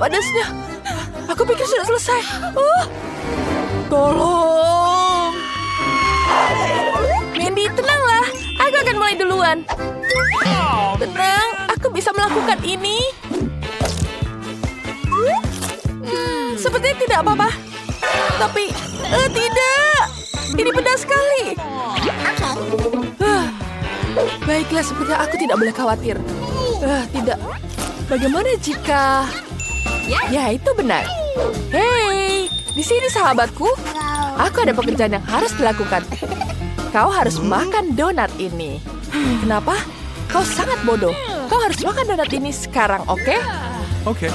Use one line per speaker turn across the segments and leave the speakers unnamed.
Panasnya. Aku pikir sudah selesai. Tolong. Mandy, tenanglah. Aku akan mulai duluan. Tenang, aku bisa melakukan ini. Sepertinya tidak apa-apa. Tapi, tidak. Ini pedas sekali. Baiklah, sepertinya aku tidak boleh khawatir. Tidak. Bagaimana jika... Ya, itu benar. Hei, di sini sahabatku. Aku ada pekerjaan yang harus dilakukan. Kau harus makan donat ini. Kenapa? Kau sangat bodoh. Kau harus makan donat ini sekarang, oke?
Oke.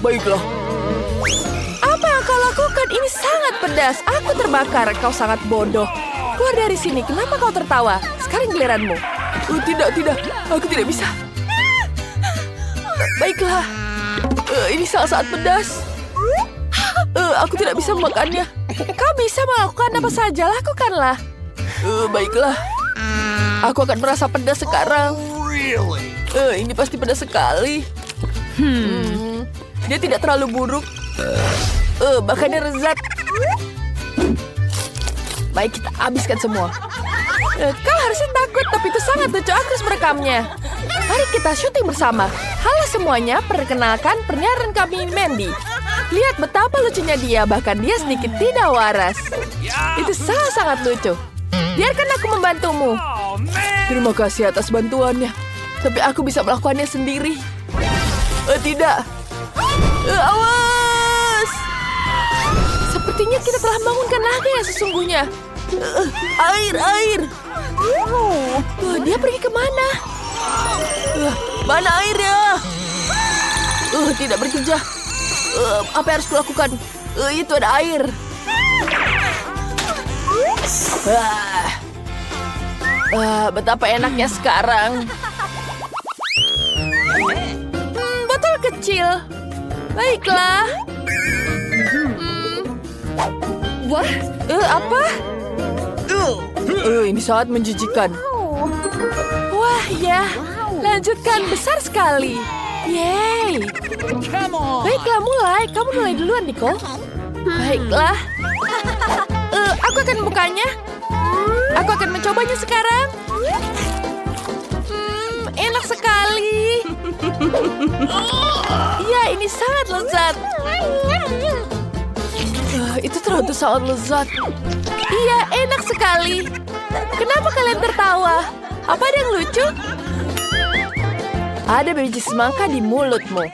Baiklah. Apa yang kau lakukan? Ini sangat pedas. Aku terbakar. Kau sangat bodoh. Keluar dari sini. Kenapa kau tertawa? Sekarang giliranmu. Tidak. Aku tidak bisa. Baiklah. Ini sangat pedas. Aku tidak bisa memakannya. Kau bisa melakukan apa saja. Lakukanlah. Baiklah. Aku akan merasa pedas sekarang. Ini pasti pedas sekali. Dia tidak terlalu buruk. Bahkan dia lezat. Baik, kita habiskan semua. Kau harusnya takut, tapi itu sangat lucu. Aku harus merekamnya. Mari kita syuting bersama. Halo semuanya, perkenalkan penyiaran kami, Mandy. Lihat betapa lucunya dia, bahkan dia sedikit tidak waras. Itu sangat-sangat lucu. Biarkan aku membantumu. Terima kasih atas bantuannya. Tapi aku bisa melakukannya sendiri. Tidak. Awas! Sepertinya kita telah membangunkan naga yang sesungguhnya. Air. Dia pergi kemana? Mana airnya? Tidak bekerja. Apa yang harus kulakukan? Itu ada air. Betapa enaknya sekarang. Botol kecil. Baiklah. Wah, apa? Ini sangat menjijikan. Wah, ya. Lanjutkan, besar sekali. Yeay. Baiklah, mulai. Kamu mulai duluan, Nicole. Baiklah. Aku akan membukanya. Aku akan mencobanya sekarang. Enak sekali. Ya, ini sangat lezat. Itu ternyata sangat lezat. Iya, enak sekali. Kenapa kalian tertawa? Apa ada yang lucu? Ada biji semangka di mulutmu.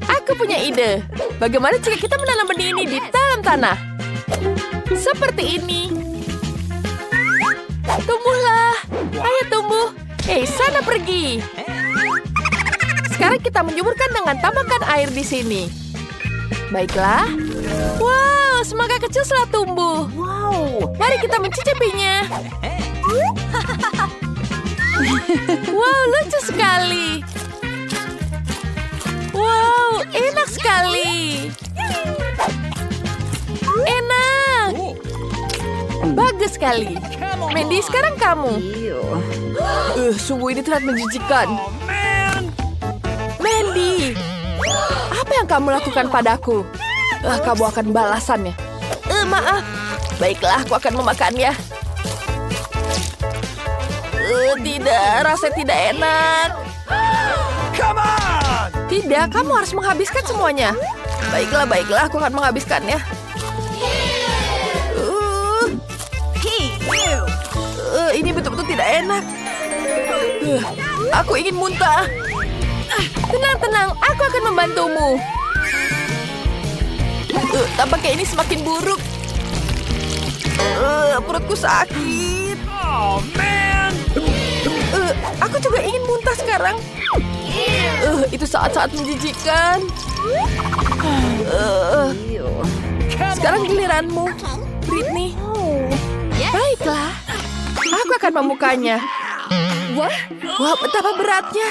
Aku punya ide. Bagaimana jika kita menanam benih ini di dalam tanah? Seperti ini. Tumbuhlah. Ayo tumbuh. Hei, sana pergi. Sekarang kita menjuburkan dengan tambahkan air di sini. Baiklah. Wow, semangka kecil telah tumbuh. Mari kita mencicipinya. Wow, lucu sekali. Wow, enak sekali. Enak. Bagus sekali. Mandy, sekarang kamu. Sungguh ini terlihat menjijikan. Mandy, apa yang kamu lakukan padaku? Kamu akan balasannya. Maaf. Baiklah, aku akan memakannya. Tidak, rasanya tidak enak. Tidak, kamu harus menghabiskan semuanya. Baiklah, aku akan menghabiskannya. Ini betul-betul tidak enak. Aku ingin muntah. Tenang, aku akan membantumu. Tampaknya ini semakin buruk. Perutku sakit. Aku juga ingin muntah sekarang. Itu saat-saat menjijikan. Sekarang giliranmu, Britney. Baiklah, aku akan membukanya. Wah, betapa beratnya.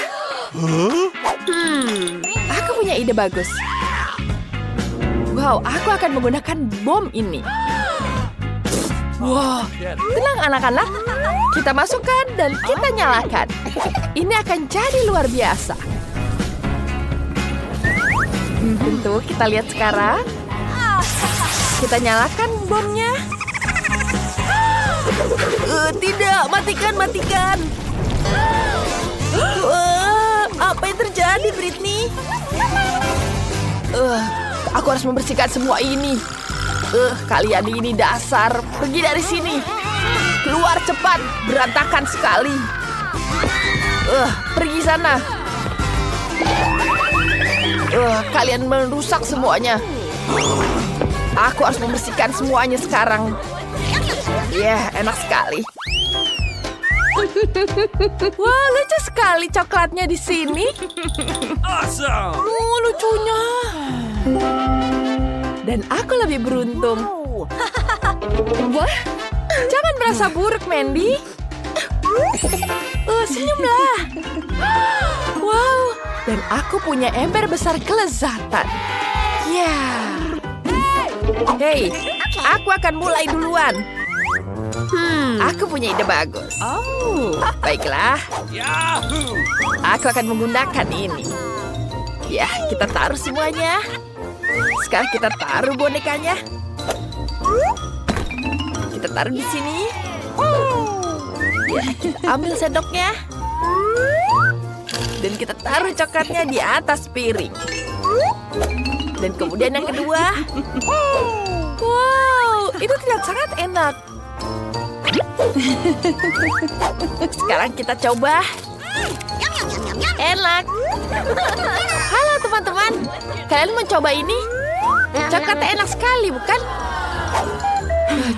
Aku punya ide bagus. Wow, aku akan menggunakan bom ini. Wow, tenang anak-anak. Kita masukkan dan kita nyalakan. Ini akan jadi luar biasa. Tentu, kita lihat sekarang. Kita nyalakan bomnya. Tidak, matikan. Apa yang terjadi, Britney? Aku harus membersihkan semua ini. Kalian ini dasar. Pergi dari sini. Keluar cepat. Berantakan sekali. Pergi sana. Kalian merusak semuanya. Aku harus membersihkan semuanya sekarang. Enak sekali. Wah, lucu sekali coklatnya di sini.
Awesome.
Lucunya. Dan aku lebih beruntung. Wah, jangan merasa buruk, Mandy. Senyumlah. Wow, dan aku punya ember besar kelezatan. Hei, aku akan mulai duluan. Aku punya ide bagus. Baiklah.
Yahoo!
Aku akan menggunakan ini. Kita taruh semuanya. Sekarang kita taruh bonekanya. Kita taruh di sini. Kita ambil sendoknya. Dan kita taruh coklatnya di atas piring. Dan kemudian yang kedua. Wow, itu terlihat sangat enak. Sekarang kita coba. Enak. Halo teman-teman. Kalian mau coba ini? Coklatnya enak sekali, bukan?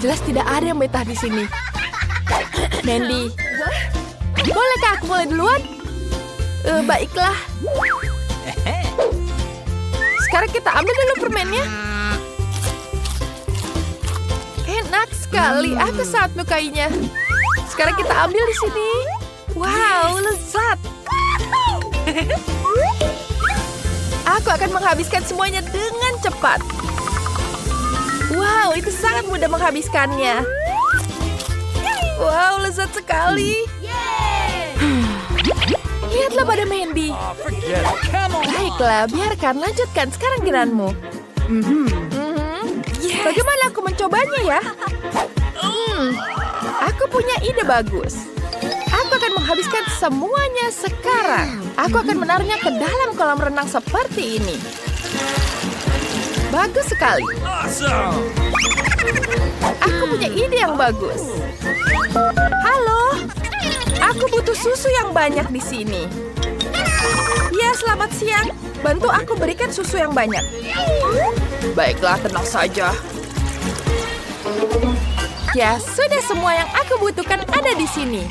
Jelas tidak ada yang betah di sini. Mandy, bolehkah aku mulai duluan? Baiklah. Sekarang kita ambil dulu permennya. Enak sekali. Aku sangat menyukainya. Sekarang kita ambil di sini. Wow, lezat. Aku akan menghabiskan semuanya dengan cepat. Wow, itu sangat mudah menghabiskannya. Wow, lezat sekali. Lihatlah pada Mandy.
Forget it. Come on.
Baiklah, biarkan lanjutkan sekarang giliranmu. Bagaimana aku mencobanya ya? Aku punya ide bagus. Aku akan menghabiskan semuanya sekarang. Aku akan menaruhnya ke dalam kolam renang seperti ini. Bagus sekali.
Awesome.
Aku punya ide yang bagus. Halo, aku butuh susu yang banyak di sini. Ya, selamat siang. Bantu aku berikan susu yang banyak. Baiklah, tenang saja. Ya, sudah semua yang aku butuhkan ada di sini.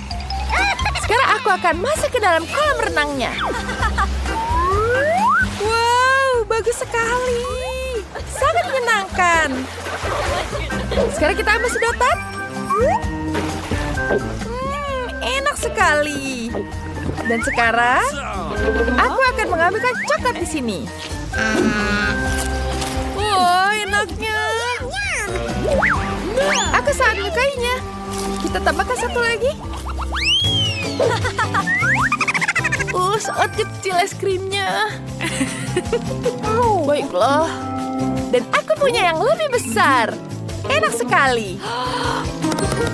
Sekarang aku akan masuk ke dalam kolam renangnya. Wow, bagus sekali. Sangat menyenangkan. Sekarang kita ambil sedotan. Enak sekali. Dan sekarang, aku akan mengambilkan coklat di sini. Wow, enaknya. Aku sangat menyukainya. Kita tambahkan satu lagi. Sangat kecil es krimnya. Baiklah. Dan aku punya yang lebih besar. Enak sekali.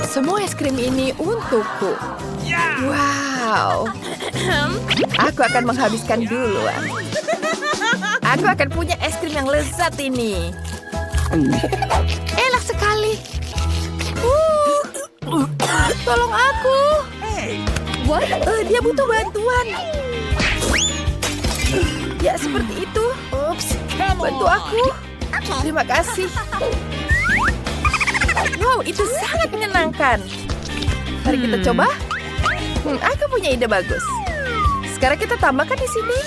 Semua es krim ini untukku. Wow. Aku akan menghabiskan duluan. Aku akan punya es krim yang lezat ini. Enak sekali. Tolong aku. Dia butuh bantuan. Ya, seperti itu. Bantu aku. Terima kasih. Wow, itu sangat menyenangkan. Mari kita coba. Aku punya ide bagus. Sekarang kita tambahkan di sini.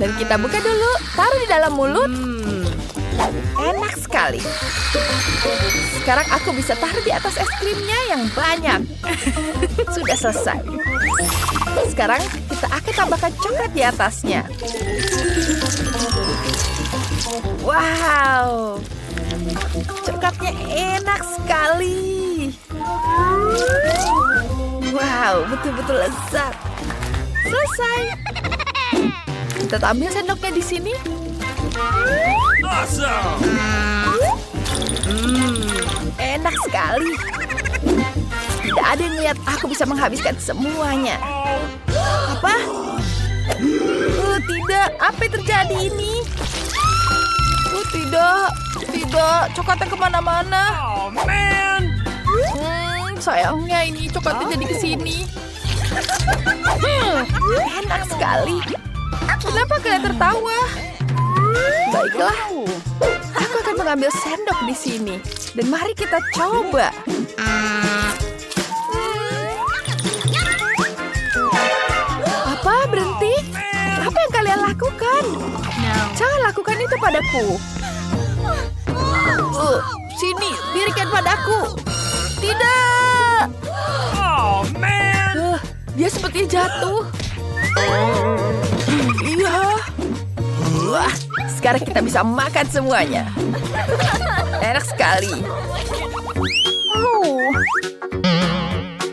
Dan kita buka dulu. Taruh di dalam mulut. Enak sekali. Sekarang aku bisa taruh di atas es krimnya yang banyak. Sudah selesai. Sekarang kita akan tambahkan coklat di atasnya. Wow. Coklatnya enak sekali. Wow, betul-betul lezat. Selesai. Kita ambil sendoknya di sini.
Awesome!
Enak sekali. Tidak ada yang lihat aku bisa menghabiskan semuanya. Apa? Tidak. Apa yang terjadi ini? Tidak. Coklatnya kemana-mana.
Oh, man!
Sayangnya ini coklatnya jadi kesini. Enak sekali. Kenapa kalian tertawa? Baiklah. Aku akan mengambil sendok di sini. Dan mari kita coba. Apa? Berhenti? Apa yang kalian lakukan? Jangan lakukan itu padaku. Sini, berikan padaku. Tidak.
Oh, man!
Dia seperti jatuh. Iya. Wah, sekarang kita bisa makan semuanya. Enak sekali.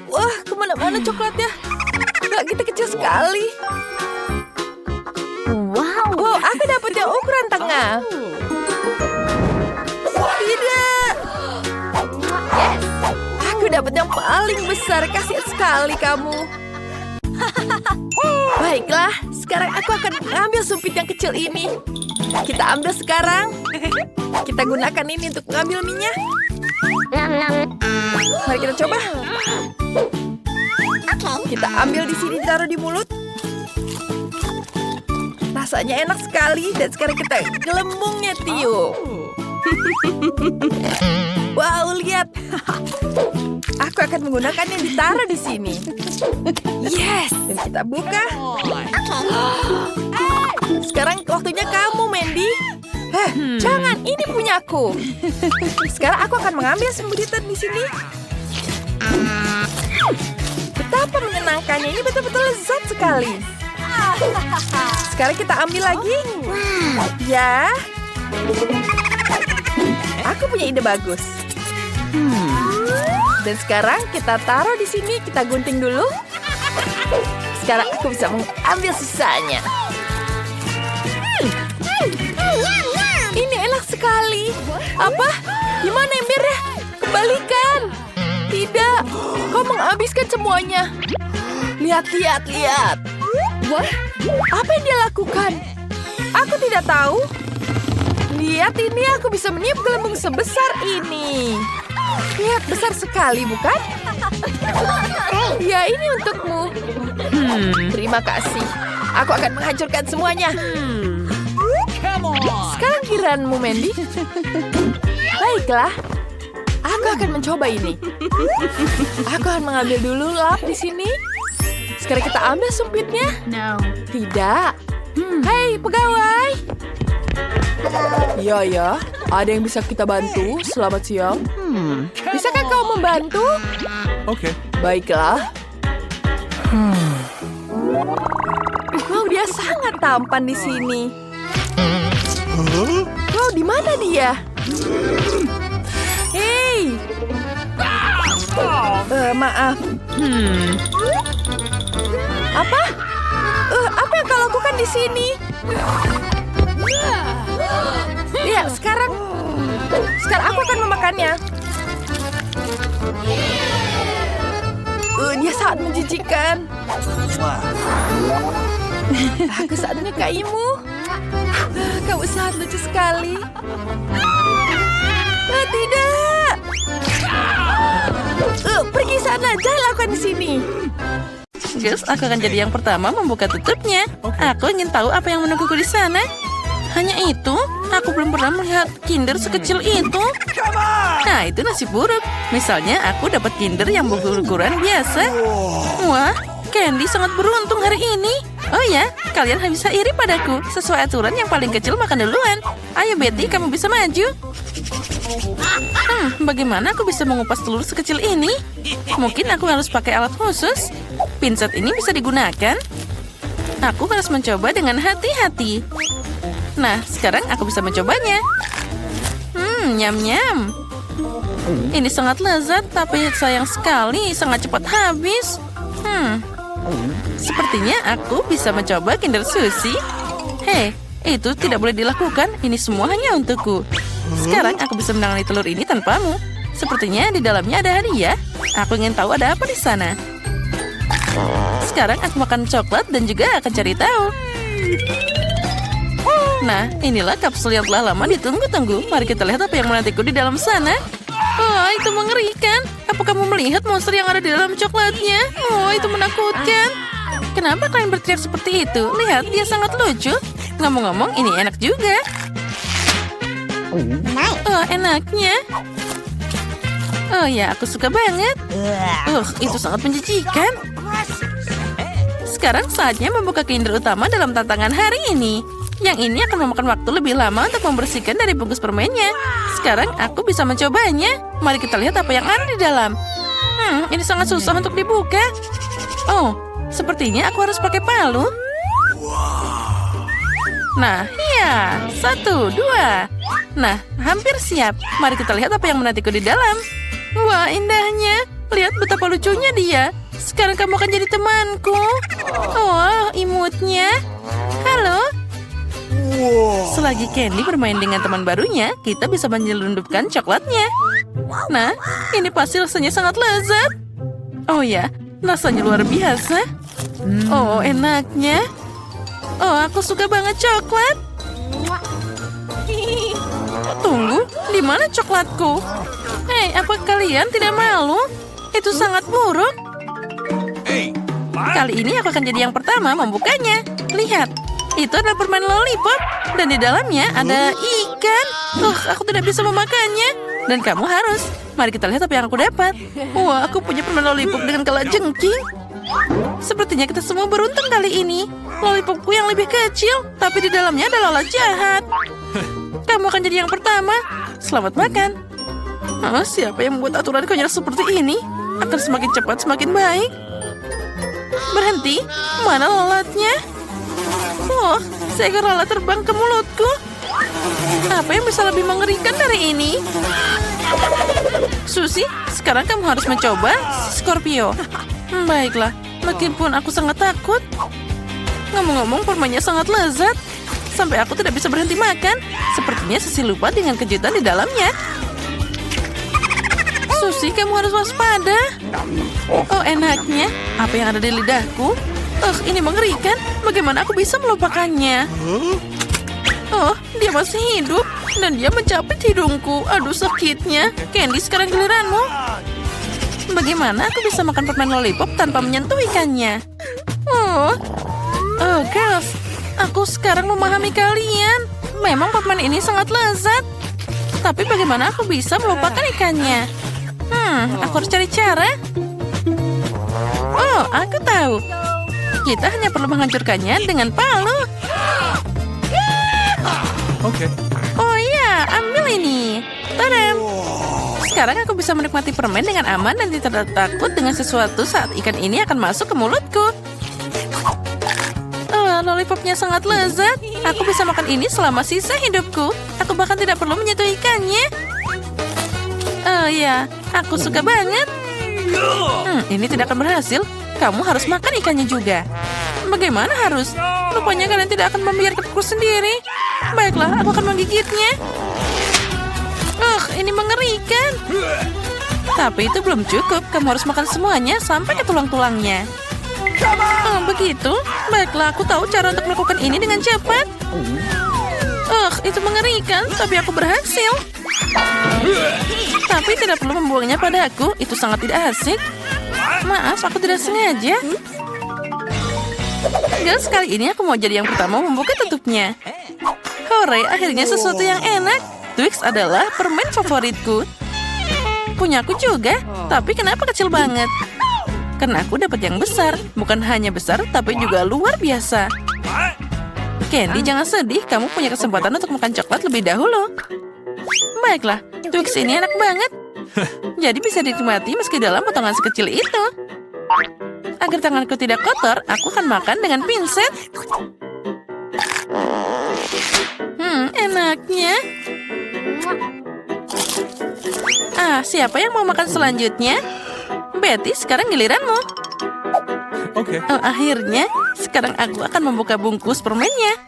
Wah, kemana-mana coklatnya. Gak gitu kecil sekali. Wow, aku dapat yang ukuran tengah. Tidak. Aku dapat yang paling besar. Kasihan sekali kamu. Baiklah, sekarang aku akan mengambil sumpit yang kecil ini. Kita ambil sekarang. Kita gunakan ini untuk mengambil minyak. Mari kita coba. Kita ambil di sini, taruh di mulut. Rasanya enak sekali. Dan sekarang kita gelembungnya tiup. Wow, lihat. Aku akan menggunakan yang ditaruh di sini. Yes. Dan kita buka. Sekarang waktunya kamu, Mandy. Jangan, ini punyaku. Sekarang aku akan mengambil sembuditan di sini. Betapa menyenangkannya, ini betul-betul lezat sekali. Sekarang kita ambil lagi. Ya. Aku punya ide bagus. Dan sekarang kita taruh di sini, kita gunting dulu. Sekarang aku bisa mengambil sisanya. Ini enak sekali. Apa? Di mana embernya? Kembalikan. Tidak. Kau menghabiskan semuanya. Lihat. Wah, apa yang dia lakukan? Aku tidak tahu. Lihat ini, aku bisa meniup gelembung sebesar ini. Lihat, besar sekali, bukan? Ya, ini untukmu. Terima kasih. Aku akan menghancurkan semuanya. Sekarang giliranmu, Mandy. Baiklah. Aku akan mencoba ini. Aku akan mengambil dulu lap di sini. Sekarang kita ambil sumpitnya. Tidak. Hei, pegawai. Ya. Ada yang bisa kita bantu? Selamat siang. Bisakah kau membantu?
Okay.
Baiklah. Wow, dia sangat tampan di sini. Wow, di mana dia? Hei. Maaf. Apa? Apa yang kau lakukan di sini? Ya, sekarang aku akan memakannya. Dia sangat menjijikan. Aku sangat menyukaimu. Kamu sangat lucu sekali. Tidak. Pergi sana, jangan lakukan di sini.
Gus, aku akan jadi yang pertama membuka tutupnya. Aku ingin tahu apa yang menungguku di sana. Hanya itu, aku belum pernah melihat Kinder sekecil itu. Nah, itu nasib buruk. Misalnya, aku dapat Kinder yang berukuran biasa. Wah, Candy sangat beruntung hari ini. Oh ya, kalian bisa iri padaku. Sesuai aturan yang paling kecil makan duluan. Ayo Betty, kamu bisa maju. Bagaimana aku bisa mengupas telur sekecil ini? Mungkin aku harus pakai alat khusus. Pinset ini bisa digunakan. Aku harus mencoba dengan hati-hati. Nah, sekarang aku bisa mencobanya. Nyam-nyam. Ini sangat lezat, tapi sayang sekali, sangat cepat habis. Sepertinya aku bisa mencoba Kinder Sushi. Hei, itu tidak boleh dilakukan. Ini semua hanya untukku. Sekarang aku bisa menangani telur ini tanpamu. Sepertinya di dalamnya ada hadiah. Aku ingin tahu ada apa di sana. Sekarang aku makan coklat dan juga akan cari tahu. Nah, inilah kapsul yang telah lama ditunggu-tunggu. Mari kita lihat apa yang menantiku di dalam sana. Oh, itu mengerikan. Apa kamu melihat monster yang ada di dalam coklatnya? Oh, itu menakutkan. Kenapa kalian berteriak seperti itu? Lihat, dia sangat lucu. Ngomong-ngomong, ini enak juga. Oh, enaknya. Oh ya, aku suka banget. Itu sangat menjijikan. Sekarang saatnya membuka Kinder utama dalam tantangan hari ini. Yang ini akan memakan waktu lebih lama untuk membersihkan dari bungkus permennya. Sekarang aku bisa mencobanya. Mari kita lihat apa yang ada di dalam. Ini sangat susah untuk dibuka. Oh, sepertinya aku harus pakai palu. Nah, iya. 1, 2. Nah, hampir siap. Mari kita lihat apa yang menantiku di dalam. Wah, indahnya. Lihat betapa lucunya dia. Sekarang kamu akan jadi temanku. Oh, imutnya. Halo. Selagi Candy bermain dengan teman barunya, kita bisa menyelundupkan coklatnya. Nah, ini pasti rasanya sangat lezat. Oh ya, rasanya luar biasa. Oh, enaknya. Oh, aku suka banget coklat. Tunggu, di mana coklatku? Hei, apa kalian tidak malu? Itu sangat buruk. Kali ini aku akan jadi yang pertama membukanya. Lihat, itu adalah permen lollipop. Dan di dalamnya ada ikan. Aku tidak bisa memakannya. Dan kamu harus. Mari kita lihat apa yang aku dapat. Wah, aku punya permen lollipop dengan kalajengking. Sepertinya kita semua beruntung kali ini. Lollipopku yang lebih kecil, tapi di dalamnya ada lalat jahat. Kamu akan jadi yang pertama. Selamat makan. Siapa yang membuat aturan konyol seperti ini? Akan semakin cepat semakin baik. Berhenti. Mana lalatnya? Oh, seekor lalat terbang ke mulutku. Apa yang bisa lebih mengerikan dari ini? Susie, sekarang kamu harus mencoba Scorpio. Baiklah, meskipun aku sangat takut. Ngomong-ngomong, permennya sangat lezat. Sampai aku tidak bisa berhenti makan. Sepertinya Susie lupa dengan kejutan di dalamnya. Susie, kamu harus waspada. Oh, enaknya. Apa yang ada di lidahku? Ini mengerikan. Bagaimana aku bisa melupakannya? Oh, dia masih hidup. Dan dia mencapit hidungku. Aduh, sakitnya. Candy, sekarang giliranmu. Bagaimana aku bisa makan permen lollipop tanpa menyentuh ikannya? Oh, girls. Aku sekarang memahami kalian. Memang permen ini sangat lezat. Tapi bagaimana aku bisa melupakan ikannya? Aku harus cari cara. Oh, aku tahu. Kita hanya perlu menghancurkannya dengan palu.
Okay.
Oh iya, ambil ini. Tadam. Sekarang aku bisa menikmati permen dengan aman dan tidak takut dengan sesuatu saat ikan ini akan masuk ke mulutku. Lollipopnya sangat lezat. Aku bisa makan ini selama sisa hidupku. Aku bahkan tidak perlu menyentuh ikannya. Oh ya, aku suka banget. Ini tidak akan berhasil. Kamu harus makan ikannya juga. Bagaimana harus? Rupanya kalian tidak akan membiarkanku sendiri. Baiklah, aku akan menggigitnya. Ini mengerikan. Tapi itu belum cukup. Kamu harus makan semuanya sampai ke tulang-tulangnya. Begitu? Baiklah, aku tahu cara untuk melakukan ini dengan cepat. Itu mengerikan, tapi aku berhasil. Tapi tidak perlu membuangnya padaku, itu sangat tidak asik. Maaf, aku tidak sengaja. Guys, kali ini aku mau jadi yang pertama membuka tutupnya. Hore, akhirnya sesuatu yang enak. Twix adalah permen favoritku. Punyaku juga, tapi kenapa kecil banget? Karena aku dapat yang besar. Bukan hanya besar, tapi juga luar biasa. Candy, jangan sedih. Kamu punya kesempatan untuk makan coklat lebih dahulu. Baiklah, Twix ini enak banget. Jadi bisa dinikmati meski dalam potongan sekecil itu. Agar tanganku tidak kotor, aku akan makan dengan pinset. Enaknya. Siapa yang mau makan selanjutnya? Betty, sekarang giliranmu.
Okay.
Akhirnya, sekarang aku akan membuka bungkus permennya.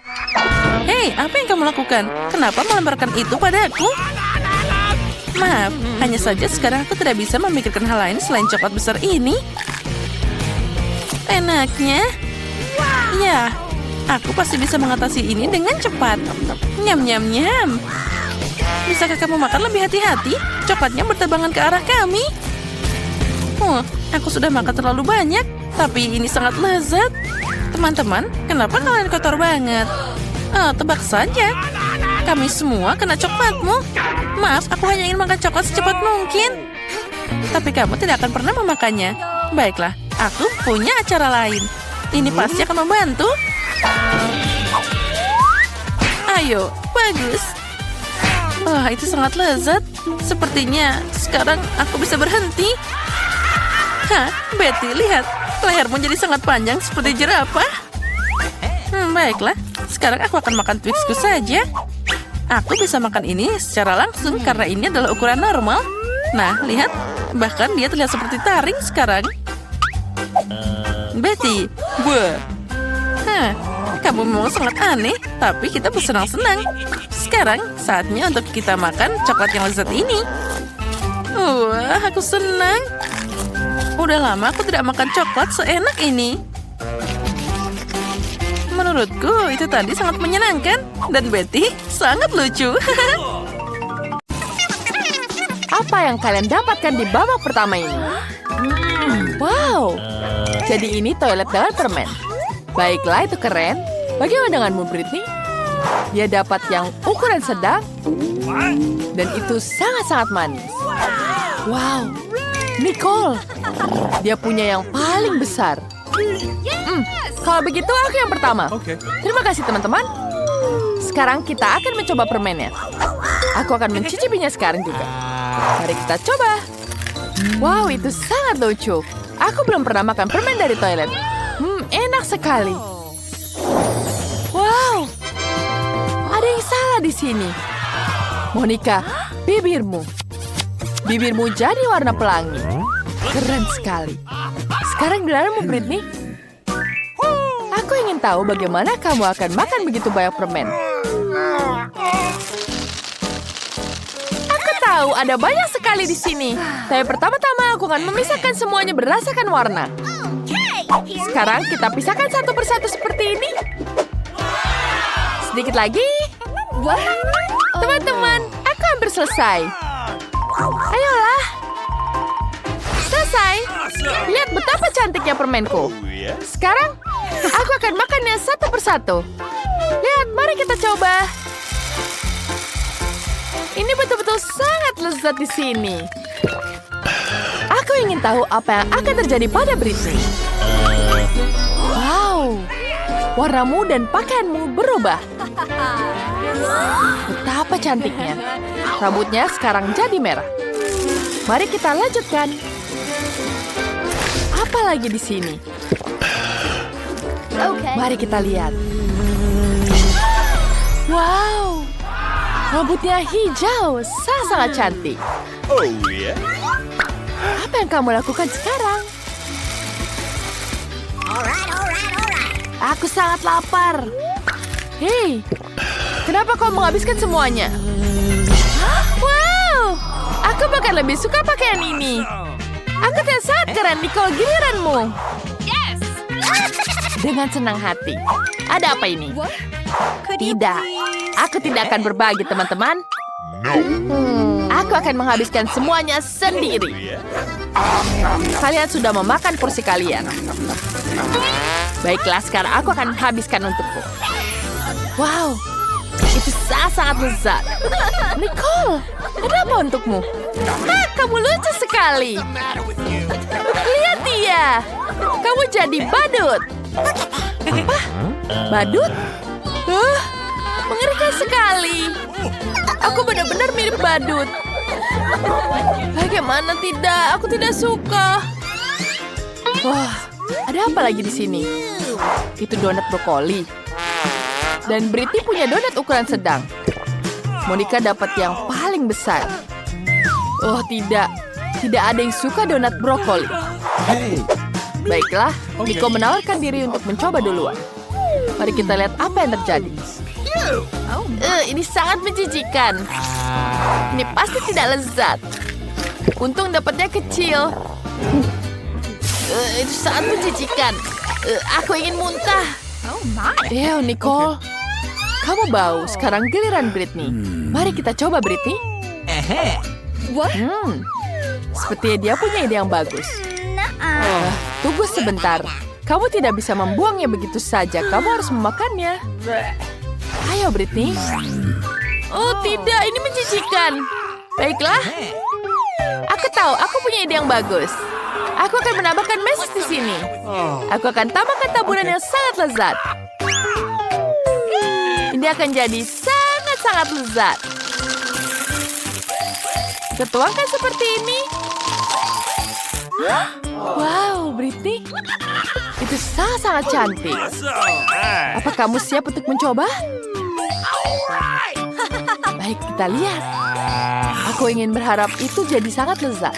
Hei, apa yang kamu lakukan? Kenapa melemparkan itu padaku? Maaf, hanya saja sekarang aku tidak bisa memikirkan hal lain selain coklat besar ini. Enaknya. Ya, aku pasti bisa mengatasi ini dengan cepat. Nyam, nyam, nyam. Bisakah kamu makan lebih hati-hati? Coklatnya berterbangan ke arah kami. Aku sudah makan terlalu banyak, tapi ini sangat lezat. Teman-teman, kenapa kalian kotor banget? Tebak saja. Kami semua kena coklatmu. Maaf, aku hanya ingin makan coklat secepat mungkin. Tapi kamu tidak akan pernah memakannya. Baiklah, aku punya acara lain. Ini pasti akan membantu. Ayo, bagus. Wah, itu sangat lezat. Sepertinya sekarang aku bisa berhenti. Hah, Betty, lihat. Lehermu jadi sangat panjang seperti jerapah. Baiklah. Sekarang aku akan makan Twixku saja. Aku bisa makan ini secara langsung karena ini adalah ukuran normal. Nah, lihat. Bahkan dia terlihat seperti taring sekarang. Betty, kamu memang sangat aneh, tapi kita bersenang-senang. Sekarang saatnya untuk kita makan coklat yang lezat ini. Wah, aku senang. Udah lama aku tidak makan coklat seenak ini. Menurutku itu tadi sangat menyenangkan. Dan Betty sangat lucu.
Apa yang kalian dapatkan di babak pertama ini? Wow, jadi ini toilet dengan permen. Baiklah, itu keren. Bagaimana denganmu, Britney? Dia dapat yang ukuran sedang. Dan itu sangat-sangat manis. Wow, Nicole. Dia punya yang paling besar. Kalau begitu aku yang pertama. Terima kasih teman-teman. Sekarang kita akan mencoba permennya. Aku akan mencicipinya sekarang juga. Mari kita coba. Wow, itu sangat lucu. Aku belum pernah makan permen dari toilet. Enak sekali. Wow, ada yang salah di sini. Monica, bibirmu. Bibirmu jadi warna pelangi. Keren sekali. Sekarang giliranmu, Britney. Aku ingin tahu bagaimana kamu akan makan begitu banyak permen. Aku tahu ada banyak sekali di sini. Tapi pertama-tama aku akan memisahkan semuanya berdasarkan warna. Sekarang kita pisahkan satu persatu seperti ini. Sedikit lagi. Teman-teman, aku hampir selesai. Ayolah. Selesai. Lihat betapa cantiknya permenku. Sekarang, aku akan makannya satu persatu. Lihat, mari kita coba. Ini betul-betul sangat lezat di sini. Aku ingin tahu apa yang akan terjadi pada Britney. Wow, warnamu dan pakaianmu berubah. Betapa cantiknya. Rambutnya sekarang jadi merah. Mari kita lanjutkan. Apa lagi di sini? Mari kita lihat. Wow, rambutnya hijau, sangat cantik. Apa yang kamu lakukan sekarang? Aku sangat lapar. Hei, kenapa kau menghabiskan semuanya? Wow, aku bahkan lebih suka pakaian ini. Aku terlihat sangat keren, Nicole, giliranmu. Dengan senang hati. Ada apa ini? Tidak, aku tidak akan berbagi, teman-teman. Aku akan menghabiskan semuanya sendiri. Kalian sudah memakan porsi kalian. Baiklah, sekarang aku akan habiskan untukku. Wow, itu sangat lezat. Nicole, ada apa untukmu? Kamu lucu sekali. Lihat dia. Kamu jadi badut. Apa? Badut? Mengerikan sekali. Aku benar-benar mirip badut. Bagaimana tidak? Aku tidak suka. Wah, ada apa lagi di sini? Itu donat brokoli. Dan Britney punya donat ukuran sedang. Monica dapat yang paling besar. Oh tidak, tidak ada yang suka donat brokoli. Baiklah, Nico menawarkan diri untuk mencoba duluan. Mari kita lihat apa yang terjadi. Ini sangat menjijikan. Ini pasti tidak lezat. Untung dapatnya kecil. Itu sangat menjijikan. Aku ingin muntah. Nicole. Kamu bau. Sekarang giliran Britney. Mari kita coba, Britney. Sepertinya dia punya ide yang bagus. Tunggu sebentar. Kamu tidak bisa membuangnya begitu saja. Kamu harus memakannya. Ayo, Britney. Oh, tidak. Ini menjijikan. Baiklah. Aku tahu. Aku punya ide yang bagus. Aku akan menambahkan meses di sini. Aku akan tambahkan taburan yang sangat lezat. Ini akan jadi sangat-sangat lezat. Ketuangkan seperti ini. Wow, Britney. Itu sangat-sangat cantik. Apa kamu siap untuk mencoba? Baik, kita lihat. Aku ingin berharap itu jadi sangat lezat.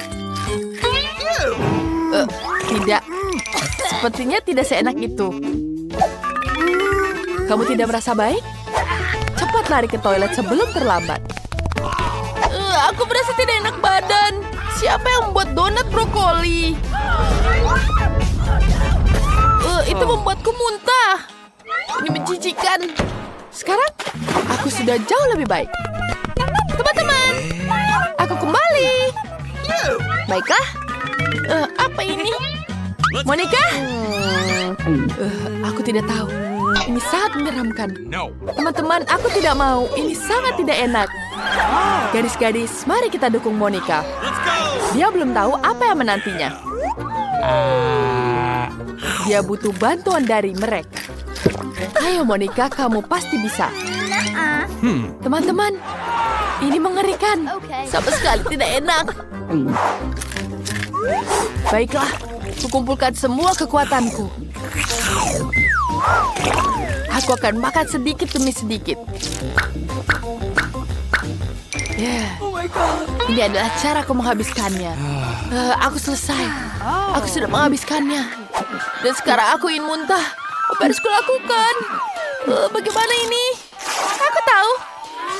Tidak. Sepertinya tidak seenak itu. Kamu tidak merasa baik? Cepat lari ke toilet sebelum terlambat. Aku merasa tidak enak badan. Siapa yang membuat donat brokoli? Itu membuatku muntah. Ini menjijikan. Sekarang, aku sudah jauh lebih baik. Teman-teman, aku kembali. Baiklah. Apa ini? Monica? Aku tidak tahu. Ini sangat menyeramkan. Teman-teman, aku tidak mau. Ini sangat tidak enak. Gadis-gadis, mari kita dukung Monica. Dia belum tahu apa yang menantinya. Dia butuh bantuan dari mereka. Ayo Monica, kamu pasti bisa. Teman-teman, ini mengerikan. Sama sekali tidak enak. Baiklah, kukumpulkan semua kekuatanku. Aku akan makan sedikit demi sedikit. Ini adalah cara aku menghabiskannya. Aku selesai. Aku sudah menghabiskannya. Dan sekarang aku ingin muntah. Apa harus kulakukan? Bagaimana ini? Aku tahu.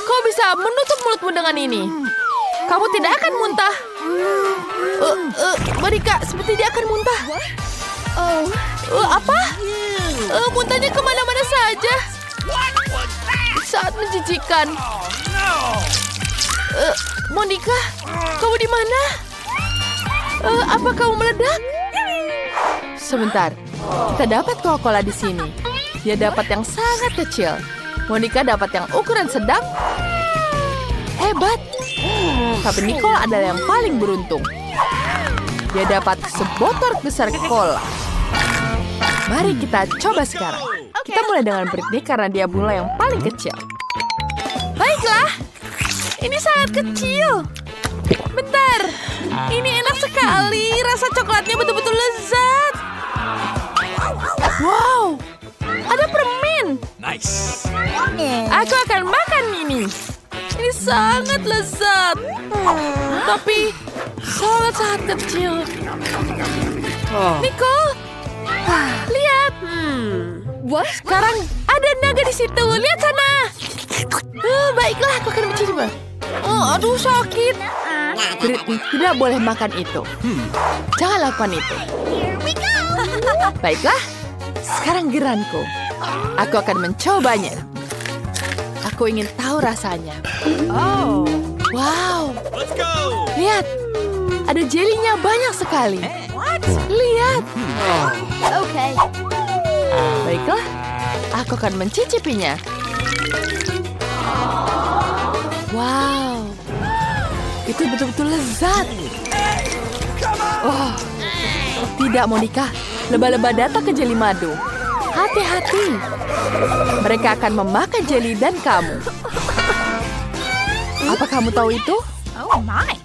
Kau bisa menutup mulutmu dengan ini. Kamu tidak akan muntah. Monica, seperti dia akan muntah. Apa? Muntahnya kemana-mana saja. Sangat menjijikan. Monica, kamu di mana? Apa kamu meledak? Sebentar, kita dapat Coca-Cola di sini. Dia dapat yang sangat kecil. Monica dapat yang ukuran sedang. Hebat. Tapi Nicole adalah yang paling beruntung. Dia dapat sebotol besar cola. Mari kita coba sekarang. Kita mulai dengan Britney karena dia mulai yang paling kecil. Baiklah. Ini sangat kecil. Bentar. Ini enak sekali. Rasa coklatnya betul-betul lezat. Wow. Ada permen.
Nice.
Aku akan makan ini. Ini sangat lezat. Tapi sangat-sangat kecil. Nicole. Lihat. Sekarang ada naga di situ. Lihat sana. Baiklah, aku akan mencoba. Aduh, sakit. Britney tidak boleh makan itu. Jangan lakukan itu. Baiklah, sekarang geranku. Aku akan mencobanya. Aku ingin tahu rasanya. Wow. Lihat, ada jelinya banyak sekali. Lihat. Baiklah, aku akan mencicipinya. Wow, itu betul-betul lezat. Oh, tidak Monica, lebah-lebah datang ke jeli madu. Hati-hati, mereka akan memakan jeli dan kamu. Apa kamu tahu itu?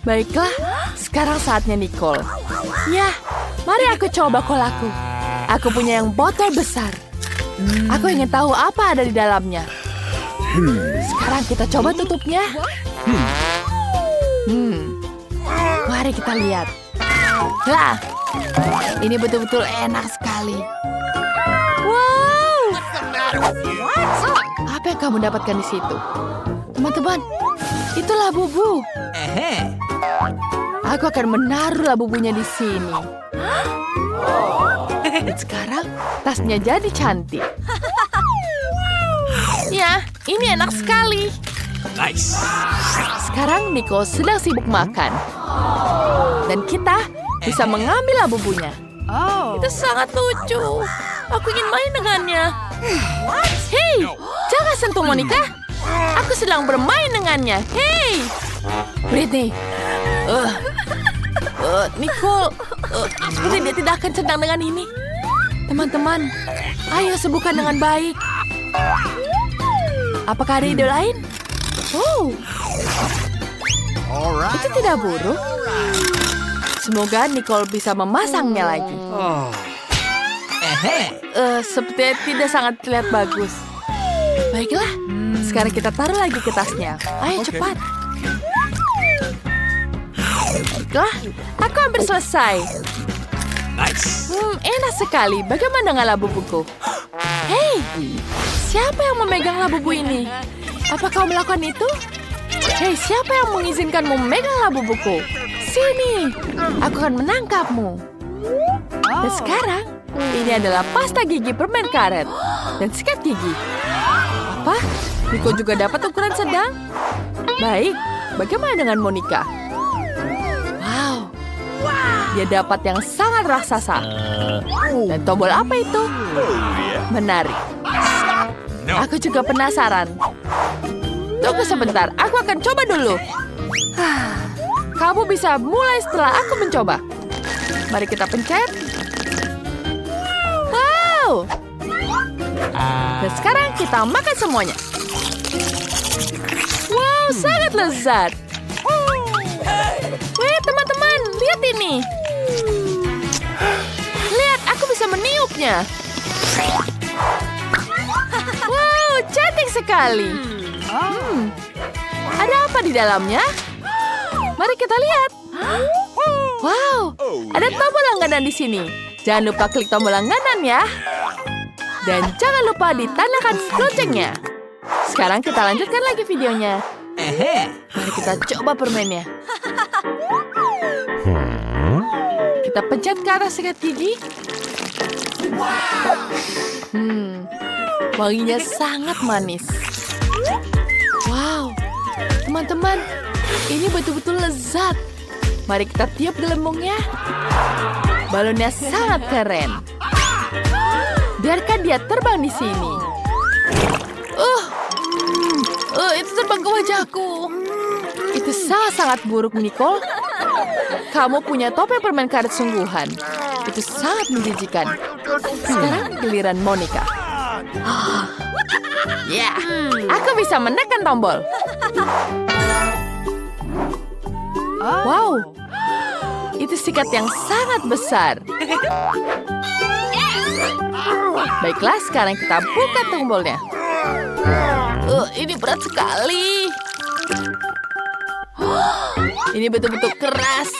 Baiklah, sekarang saatnya Nicole. Ya, mari aku coba kolaku. Aku punya yang botol besar. Aku ingin tahu apa ada di dalamnya. Sekarang kita coba tutupnya. Mari kita lihat. Lah, ini betul-betul enak sekali. Wow. Apa yang kamu dapatkan di situ? Teman-teman, itulah bubu. Aku akan menaruh labubunya di sini. Dan sekarang tasnya jadi cantik. Ya, ini enak sekali.
Nice.
Sekarang Nicole sedang sibuk makan. Dan kita bisa mengambil labubunya. Itu sangat lucu. Aku ingin main dengannya. Hei, jangan sentuh Monica. Aku sedang bermain dengannya. Hei, Britney. Nicole, seperti dia tidak akan senang dengan ini. Teman-teman, ayo sembuhkan dengan baik. Apakah ada ide lain? Oh, itu tidak buruk. Semoga Nicole bisa memasangnya lagi. Sepertinya tidak sangat terlihat bagus. Baiklah, sekarang kita taruh lagi ke tasnya. Ayo cepat. Baiklah, aku hampir selesai.
Nice.
Enak sekali. Bagaimana dengan labubuku? Hei, siapa yang memegang labubu ini? Apa kau melakukan itu? Hei, siapa yang mengizinkanmu memegang labubuku? Sini, aku akan menangkapmu. Dan sekarang, ini adalah pasta gigi permen karet dan sikat gigi. Apa? Nico juga dapat ukuran sedang? Baik, bagaimana dengan Monica? Wow, dia dapat yang sangat raksasa. Dan tombol apa itu? Menarik. Aku juga penasaran. Tunggu sebentar, aku akan coba dulu. Kamu bisa mulai setelah aku mencoba. Mari kita pencet. Wow. Dan sekarang kita makan semuanya. Wow, sangat lezat. Wih, teman-teman, lihat ini. Lihat, aku bisa meniupnya. Wow, cantik sekali. Ada apa di dalamnya? Mari kita lihat. Wow, ada tombol langganan di sini. Jangan lupa klik tombol langganan ya. Dan jangan lupa ditandai loncengnya. Sekarang kita lanjutkan lagi videonya. Mari kita coba permennya. Kita pencet ke arah sikat gigi. Wanginya sangat manis. Wow, teman-teman, ini betul-betul lezat. Mari kita tiup gelembungnya. Balonnya sangat keren. Biarkan dia terbang di sini. Itu terbang ke wajahku. Itu sangat-sangat buruk, Nicole. Kamu punya topeng permen karet sungguhan. Itu sangat menjijikan. Sekarang giliran Monica. Ya, aku bisa menekan tombol. Wow, itu sikat yang sangat besar. Baiklah, sekarang kita buka tombolnya. Ini berat sekali. Ini betul-betul keras.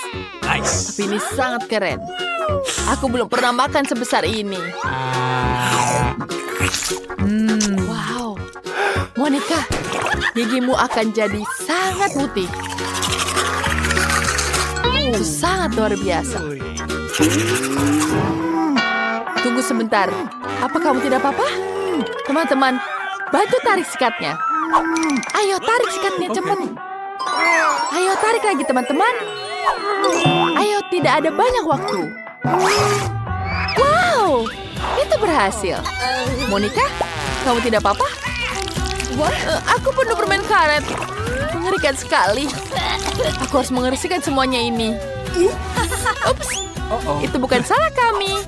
Nice.
Tapi ini sangat keren. Aku belum pernah makan sebesar ini. Wow, Monica, gigimu akan jadi sangat putih. Itu sangat luar biasa. Tunggu sebentar. Apa kamu tidak apa-apa? Teman-teman, bantu tarik sikatnya. Ayo tarik sikatnya cepat. Ayo tarik lagi teman-teman. Ayo, tidak ada banyak waktu. Wow, itu berhasil. Monica, kamu tidak apa-apa? Aku penuh permen karet. Mengerikan sekali. Aku harus mengeriskan semuanya ini. Ups, itu bukan salah kami.